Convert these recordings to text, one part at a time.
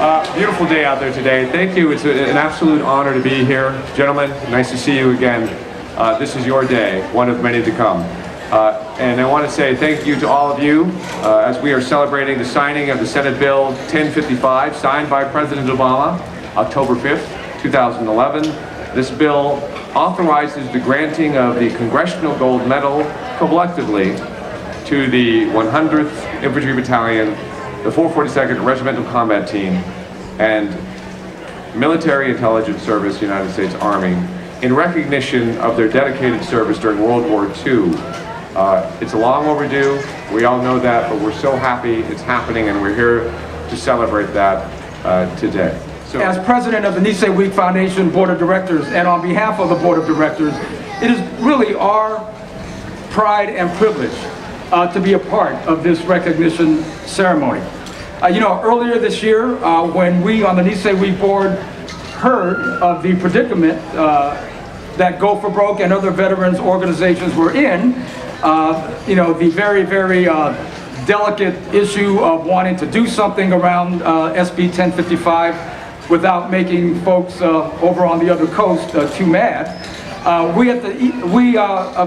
Beautiful day out there today. Thank you. It's an absolute honor to be here. Gentlemen, nice to see you again. This is your day, one of many to come. And I want to say thank you to all of you as we are celebrating the signing of the Senate Bill 1055, signed by President Obama, October 5th, 2011. This bill authorizes the granting of the Congressional Gold Medal collectively to the 100th Infantry Battalion, the 442nd Regimental Combat Team, and Military Intelligence Service, United States Army, in recognition of their dedicated service during World War II. It's a long overdue, we all know that, but we're so happy it's happening, and we're here to celebrate that today. So, as president of the Nisei Week Foundation Board of Directors, and on behalf of the Board of Directors, it is really our pride and privilege to be a part of this recognition ceremony. Earlier this year, when we on the Nisei Week Board heard of the predicament that Go for Broke and other veterans organizations were in, the very, very delicate issue of wanting to do something around SB 1055 without making folks over on the other coast too mad, we of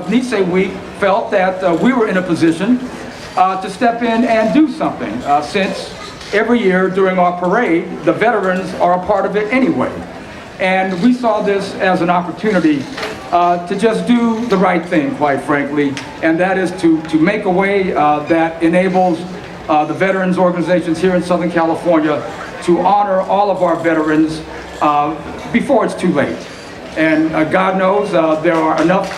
Nisei Week felt that we were in a position to step in and do something, since every year during our parade, the veterans are a part of it anyway. And we saw this as an opportunity to just do the right thing, quite frankly, and that is to make a way that enables the veterans organizations here in Southern California to honor all of our veterans before it's too late. And God knows there are enough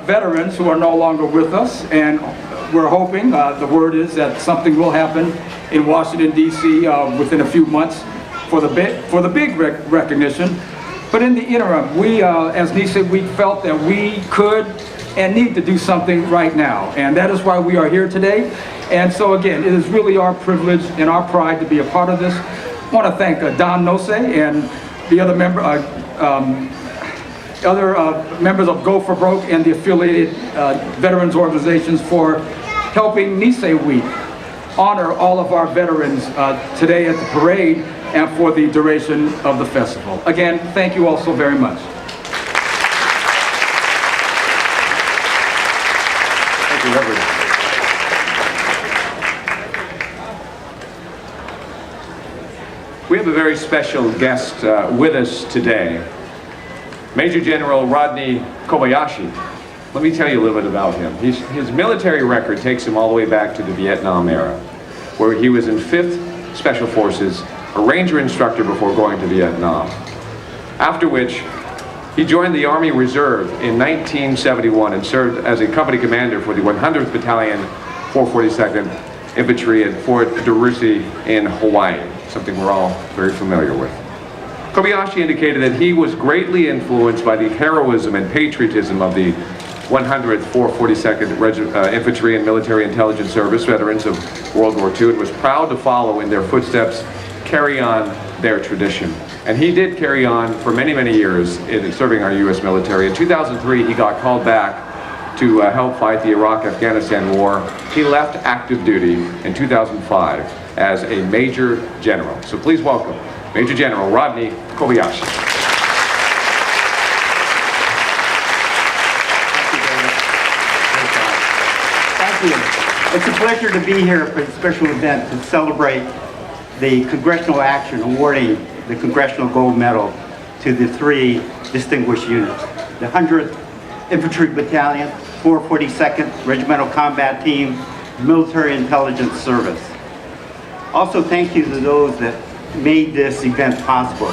veterans who are no longer with us, and we're hoping, the word is that something will happen in Washington, D.C. Within a few months for the big recognition. But in the interim, we as Nisei Week felt that we could and need to do something right now, and that is why we are here today. And so again, it is really our privilege and our pride to be a part of this. I want to thank Don Nisei and the other members of Go for Broke and the affiliated veterans organizations for helping Nisei Week honor all of our veterans today at the parade and for the duration of the festival. Again, thank you all so very much. thank you, Reverend. We have a very special guest with us today. Major General Rodney Kobayashi. Let me tell you a little bit about him. His military record takes him all the way back to the Vietnam era, where he was in 5th Special Forces, a Ranger instructor before going to Vietnam. After which, he joined the Army Reserve in 1971 and served as a company commander for the 100th Battalion, 442nd Infantry at Fort Derussy in Hawaii, something we're all very familiar with. Kobayashi indicated that he was greatly influenced by the heroism and patriotism of the 100th 442nd Infantry and Military Intelligence Service veterans of World War II, and was proud to follow in their footsteps, carry on their tradition. And he did carry on for many, many years in serving our U.S. military. In 2003, he got called back to help fight the Iraq-Afghanistan war. He left active duty in 2005 as a Major General. So please welcome Major General Rodney Kobayashi. Thank you. It's a pleasure to be here for the special event to celebrate the congressional action awarding the Congressional Gold Medal to the 3 distinguished units. The 100th Infantry Battalion, 442nd Regimental Combat Team, Military Intelligence Service. Also, thank you to those that made this event possible.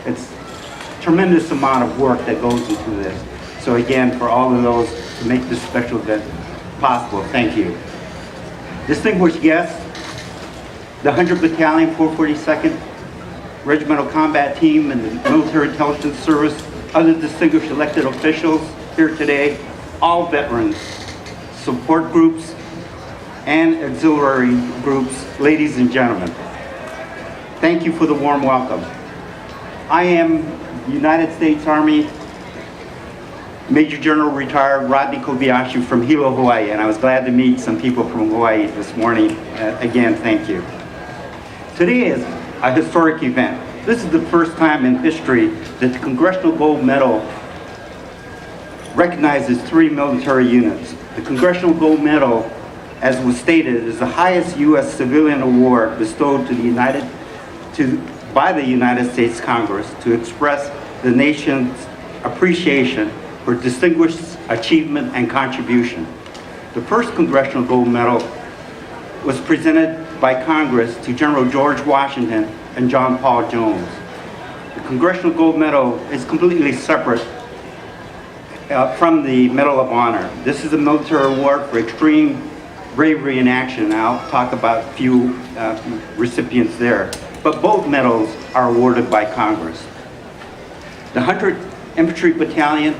It's a tremendous amount of work that goes into this. So again, for all of those to make this special event possible, thank you. Distinguished guests, the 100th Battalion, 442nd Regimental Combat Team, and the Military Intelligence Service, other distinguished elected officials here today, all veterans, support groups, and auxiliary groups, ladies and gentlemen. Thank you for the warm welcome. I am United States Army Major General retired Rodney Kobayashi from Hilo, Hawaii, and I was glad to meet some people from Hawaii this morning. Again, thank you. Today is a historic event. This is the first time in history that the Congressional Gold Medal recognizes 3 military units. The Congressional Gold Medal, as was stated, is the highest U.S. civilian award bestowed by the United States Congress to express the nation's appreciation for distinguished achievement and contribution. The first Congressional Gold Medal was presented by Congress to General George Washington and John Paul Jones. The Congressional Gold Medal is completely separate from the Medal of Honor. This is a military award for extreme bravery in action. And I'll talk about a few recipients there. But both medals are awarded by Congress. The 100th Infantry Battalion,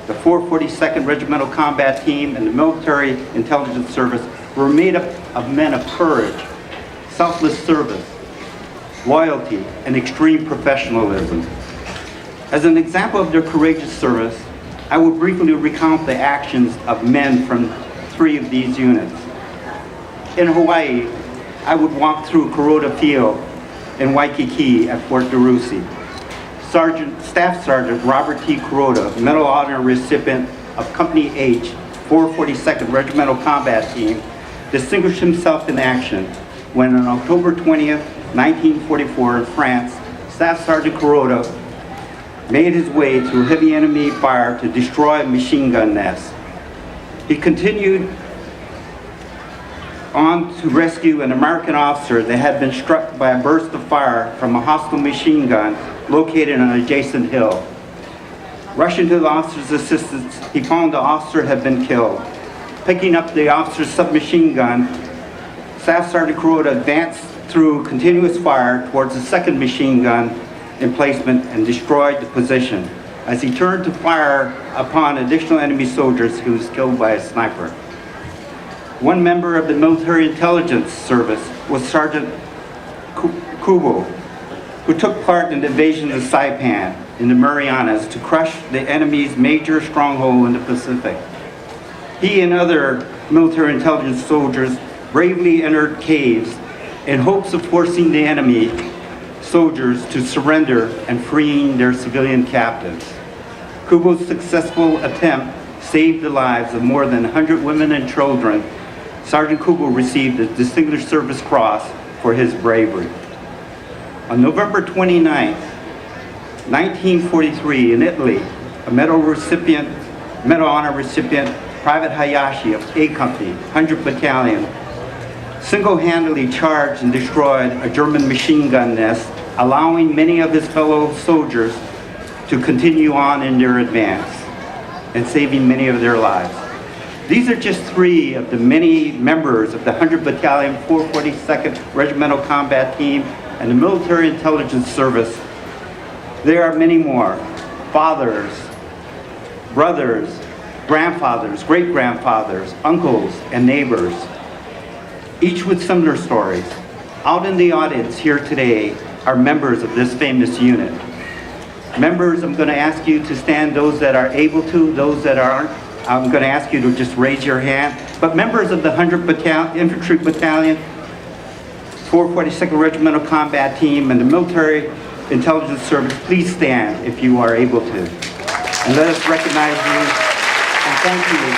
the 442nd Regimental Combat Team, and the Military Intelligence Service were made up of men of courage, selfless service, loyalty, and extreme professionalism. As an example of their courageous service, I will briefly recount the actions of men from 3 of these units. In Hawaii, I would walk through Kuroda Field in Waikiki at Fort DeRussy. Staff Sergeant Robert T. Kuroda, Medal of Honor recipient of Company H, 442nd Regimental Combat Team, distinguished himself in action when on October 20th, 1944 in France, Staff Sergeant Kuroda made his way through heavy enemy fire to destroy a machine gun nest. He continued on to rescue an American officer that had been struck by a burst of fire from a hostile machine gun located on an adjacent hill. Rushing to the officer's assistance, he found the officer had been killed. Picking up the officer's submachine gun, Staff Sergeant Kuroda advanced through continuous fire towards the second machine gun emplacement and destroyed the position. As he turned to fire upon additional enemy soldiers, he was killed by a sniper. One member of the Military Intelligence Service was Sergeant Kubo, who took part in the invasion of Saipan in the Marianas to crush the enemy's major stronghold in the Pacific. He and other military intelligence soldiers bravely entered caves in hopes of forcing the enemy soldiers to surrender and freeing their civilian captives. Kubo's successful attempt saved the lives of more than 100 women and children. Sergeant Kubo received the Distinguished Service Cross for his bravery. On November 29, 1943, in Italy, a Medal Honor recipient, Private Hayashi of A Company, 100th Battalion, single-handedly charged and destroyed a German machine gun nest, allowing many of his fellow soldiers to continue on in their advance and saving many of their lives. These are just 3 of the many members of the 100th Battalion, 442nd Regimental Combat Team, and the Military Intelligence Service. There are many more. Fathers, brothers, grandfathers, great-grandfathers, uncles, and neighbors, each with similar stories. Out in the audience here today are members of this famous unit. Members, I'm going to ask you to stand, those that are able to, those that aren't, I'm going to ask you to just raise your hand. But members of the 100th Infantry Battalion, 442nd Regimental Combat Team, and the Military Intelligence Service, please stand if you are able to. And let us recognize you and thank you.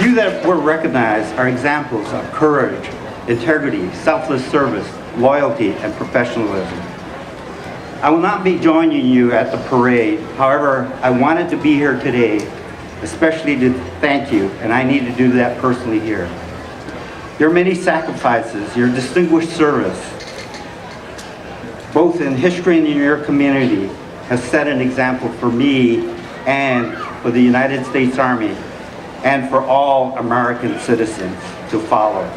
You that were recognized are examples of courage, integrity, selfless service, loyalty, and professionalism. I will not be joining you at the parade. However, I wanted to be here today, especially to thank you, and I need to do that personally here. Your many sacrifices, your distinguished service, both in history and in your community, has set an example for me and for the United States Army and for all American citizens to follow.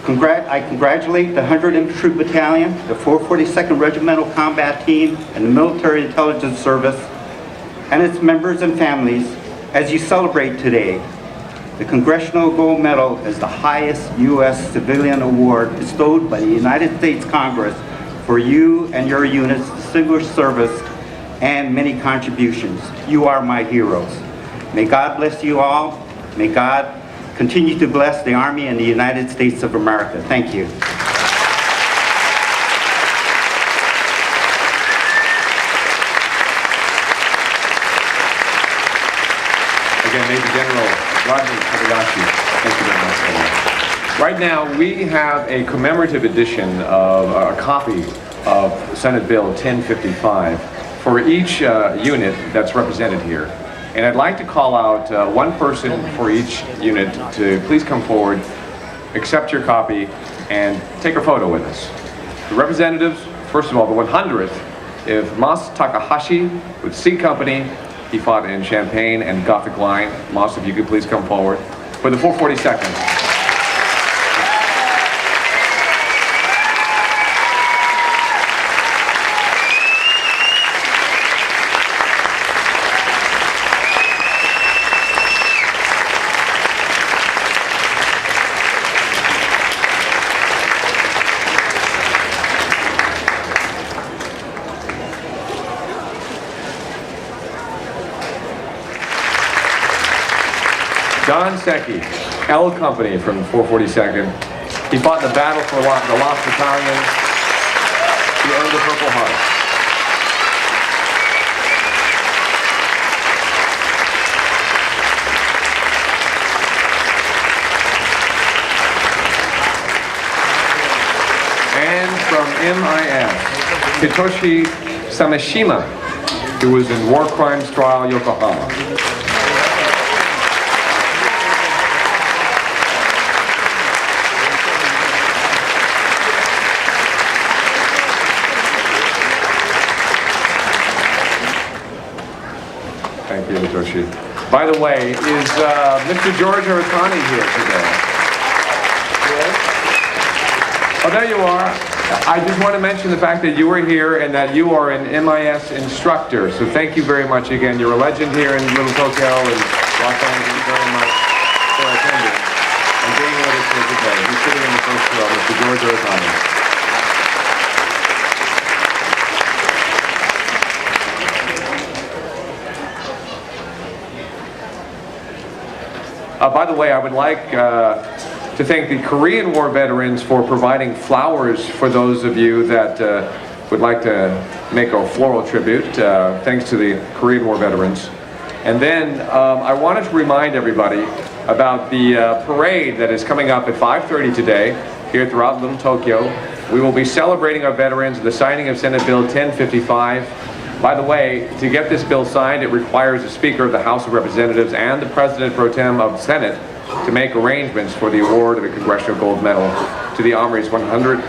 I congratulate the 100th Infantry Battalion, the 442nd Regimental Combat Team, and the Military Intelligence Service, and its members and families as you celebrate today. The Congressional Gold Medal is the highest U.S. civilian award bestowed by the United States Congress for you and your unit's distinguished service and many contributions. You are my heroes. May God bless you all. May God continue to bless the Army and the United States of America. Thank you. Again, Major General Rodney Kobayashi, thank you very much for that. Right now, we have a commemorative edition of a copy of Senate Bill 1055 for each unit that's represented here. And I'd like to call out one person for each unit to please come forward, accept your copy, and take a photo with us. The representatives, first of all, the 100th is Mas Takahashi with C Company. He fought in Champaign and Gothic Line. Mas, if you could please come forward. For the 442nd. Don Secchi, L Company from 442nd. He fought in the battle for the Lost Battalion. He earned the Purple Heart. And from MIS, Hitoshi Samishima, who was in War Crimes Trial, Yokohama. Thank you, Hitoshi. By the way, is Mr. George Oratani here today? Oh, there you are. I just want to mention the fact that you were here and that you are an MIS instructor. So thank you very much again. You're a legend here in Little Tokyo and Los Angeles very much for attending and being with us here today. He's sitting in the first row, Mr. George Oratani. By the way, I would like to thank the Korean War veterans for providing flowers for those of you that would like to make a floral tribute. Thanks to the Korean War veterans. And then I wanted to remind everybody about the parade that is coming up at 5:30 today here throughout Little Tokyo. We will be celebrating our veterans and the signing of Senate Bill 1055. By the way, to get this bill signed, it requires the Speaker of the House of Representatives and the President Pro Tem of the Senate to make arrangements for the award of the Congressional Gold Medal to the Army's 100th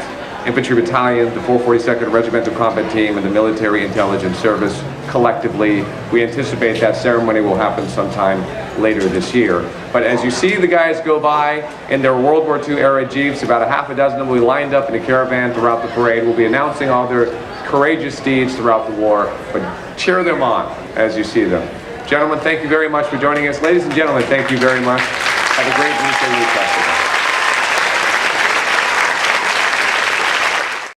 Infantry Battalion, the 442nd Regimental Combat Team, and the Military Intelligence Service collectively. We anticipate that ceremony will happen sometime later this year. But as you see the guys go by in their World War II era Jeeps, about a half a dozen of them will be lined up in a caravan throughout the parade. We'll be announcing all their courageous deeds throughout the war, but cheer them on as you see them. Gentlemen, thank you very much for joining us. Ladies and gentlemen, thank you very much. Have a great Nisei Week Festival.